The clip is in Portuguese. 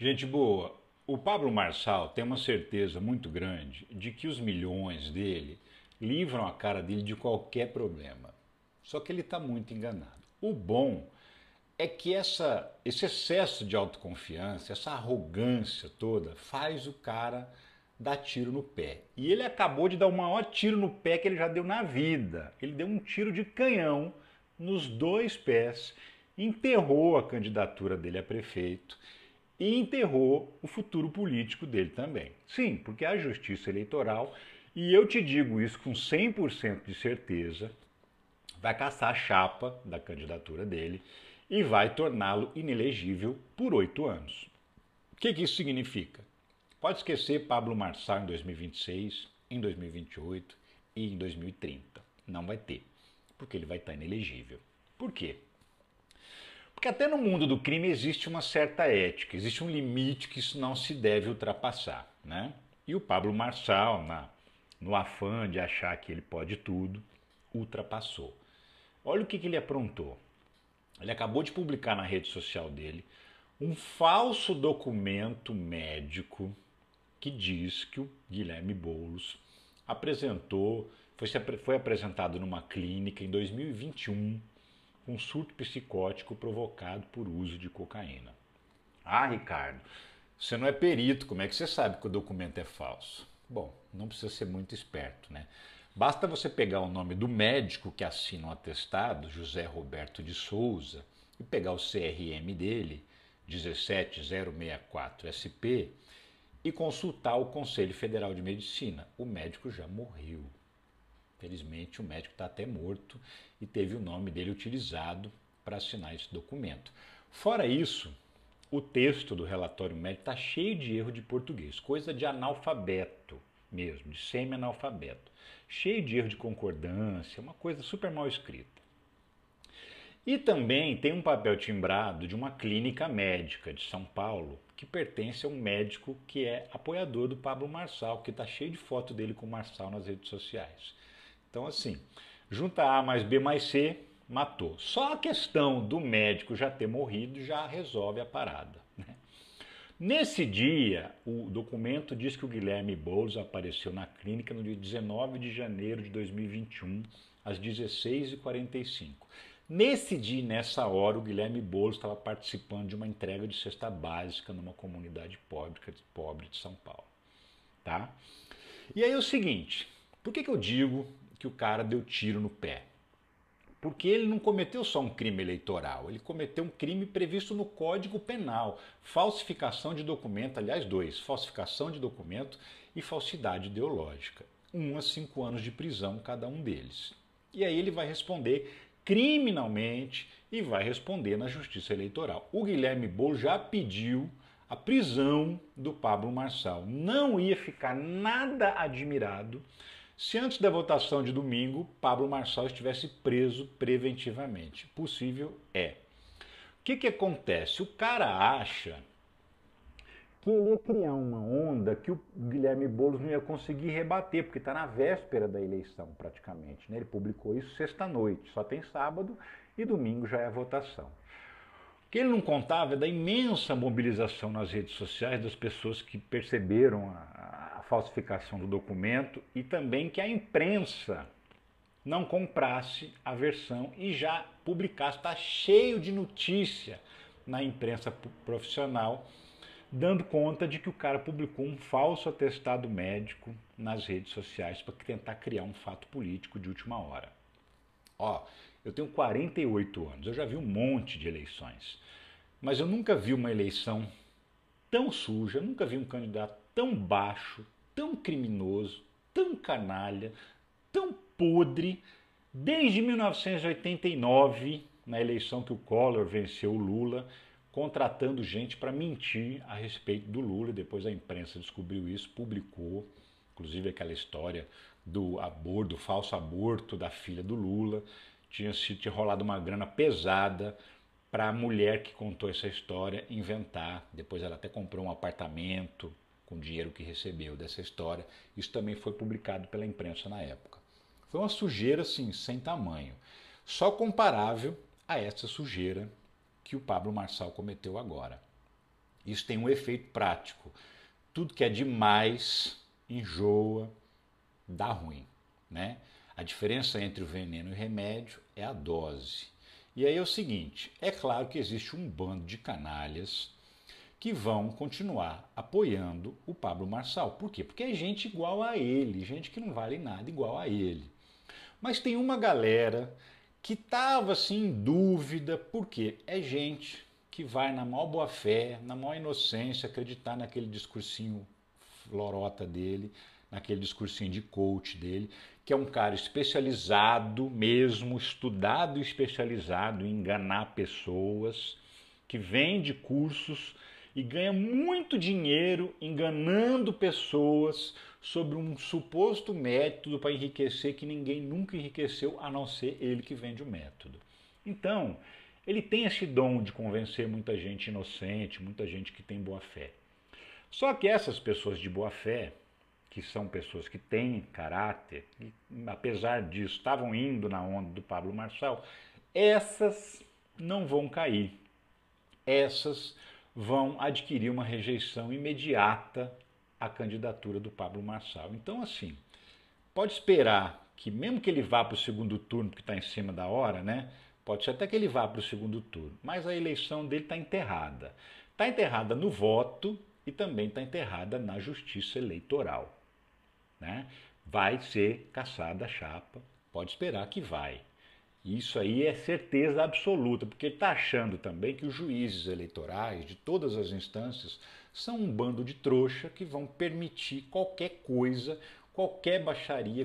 Gente boa, o Pablo Marçal tem uma certeza muito grande de que os milhões dele livram a cara dele de qualquer problema. Só que ele está muito enganado. O bom é que esse excesso de autoconfiança, essa arrogância toda, faz o cara dar tiro no pé. E ele acabou de dar o maior tiro no pé que ele já deu na vida. Ele deu um tiro de canhão nos dois pés, enterrou a candidatura dele a prefeito e enterrou o futuro político dele também. Sim, porque a justiça eleitoral, e eu te digo isso com 100% de certeza, vai caçar a chapa da candidatura dele e vai torná-lo inelegível por 8 anos. O que isso significa? Pode esquecer Pablo Marçal em 2026, em 2028 e em 2030. Não vai ter, porque ele vai estar inelegível. Por quê? Porque até no mundo do crime existe uma certa ética, existe um limite que isso não se deve ultrapassar, né? E o Pablo Marçal, no afã de achar que ele pode tudo, ultrapassou. Olha o que ele aprontou. Ele acabou de publicar na rede social dele um falso documento médico que diz que o Guilherme Boulos foi apresentado numa clínica em 2021 com surto psicótico provocado por uso de cocaína. Ah, Ricardo, você não é perito, como é que você sabe que o documento é falso? Bom, não precisa ser muito esperto, né? Basta você pegar o nome do médico que assina o atestado, José Roberto de Souza, e pegar o CRM dele, 17064SP, e consultar o Conselho Federal de Medicina. O médico já morreu. Felizmente, o médico está até morto e teve o nome dele utilizado para assinar esse documento. Fora isso, o texto do relatório médico está cheio de erro de português, coisa de analfabeto mesmo, de semi-analfabeto. Cheio de erro de concordância, uma coisa super mal escrita. E também tem um papel timbrado de uma clínica médica de São Paulo, que pertence a um médico que é apoiador do Pablo Marçal, que está cheio de foto dele com o Marçal nas redes sociais. Então, assim, junta A mais B mais C, matou. Só a questão do médico já ter morrido já resolve a parada, né? Nesse dia, o documento diz que o Guilherme Boulos apareceu na clínica no dia 19 de janeiro de 2021, às 16h45. Nesse dia e nessa hora, o Guilherme Boulos estava participando de uma entrega de cesta básica numa comunidade pobre de São Paulo. Tá? E aí é o seguinte, por que eu digo que o cara deu tiro no pé? Porque ele não cometeu só um crime eleitoral, ele cometeu um crime previsto no Código Penal, falsificação de documento, aliás, dois, falsificação de documento e falsidade ideológica. 1 a 5 anos de prisão cada um deles. E aí ele vai responder criminalmente e vai responder na Justiça Eleitoral. O Guilherme Boulos já pediu a prisão do Pablo Marçal. Não ia ficar nada admirado se antes da votação de domingo, Pablo Marçal estivesse preso preventivamente. Possível é. O que acontece? O cara acha que ele ia criar uma onda que o Guilherme Boulos não ia conseguir rebater, porque está na véspera da eleição praticamente, né? Ele publicou isso sexta-noite, só tem sábado e domingo já é a votação. O que ele não contava é da imensa mobilização nas redes sociais das pessoas que perceberam a falsificação do documento e também que a imprensa não comprasse a versão e já publicasse. Está cheio de notícia na imprensa profissional dando conta de que o cara publicou um falso atestado médico nas redes sociais para tentar criar um fato político de última hora. Ó, eu tenho 48 anos, eu já vi um monte de eleições, mas eu nunca vi uma eleição tão suja, nunca vi um candidato tão baixo, tão criminoso, tão canalha, tão podre, desde 1989, na eleição que o Collor venceu o Lula, contratando gente para mentir a respeito do Lula, e depois a imprensa descobriu isso, publicou, inclusive aquela história do falso aborto da filha do Lula, tinha rolado uma grana pesada para a mulher que contou essa história inventar. Depois ela até comprou um apartamento com o dinheiro que recebeu dessa história. Isso também foi publicado pela imprensa na época. Foi uma sujeira, assim, sem tamanho. Só comparável a essa sujeira que o Pablo Marçal cometeu agora. Isso tem um efeito prático. Tudo que é demais enjoa, dá ruim, né? A diferença entre o veneno e o remédio é a dose. E aí é o seguinte, é claro que existe um bando de canalhas que vão continuar apoiando o Pablo Marçal. Por quê? Porque é gente igual a ele, gente que não vale nada igual a ele. Mas tem uma galera que estava assim em dúvida, porque é gente que vai na maior boa fé, na maior inocência, acreditar naquele discursinho lorota dele, naquele discursinho de coach dele, que é um cara especializado mesmo, estudado e especializado em enganar pessoas, que vende cursos e ganha muito dinheiro enganando pessoas sobre um suposto método para enriquecer que ninguém nunca enriqueceu a não ser ele que vende o método. Então, ele tem esse dom de convencer muita gente inocente, muita gente que tem boa fé. Só que essas pessoas de boa fé, que são pessoas que têm caráter, e apesar disso estavam indo na onda do Pablo Marçal, essas não vão cair. Essas vão adquirir uma rejeição imediata à candidatura do Pablo Marçal. Então, assim, pode esperar que, mesmo que ele vá para o segundo turno, porque está em cima da hora, né? Pode ser até que ele vá para o segundo turno, mas a eleição dele está enterrada. Está enterrada no voto e também está enterrada na justiça eleitoral, né? Vai ser cassada a chapa, pode esperar que vai. Isso aí é certeza absoluta, porque ele está achando também que os juízes eleitorais de todas as instâncias são um bando de trouxa que vão permitir qualquer coisa, qualquer baixaria,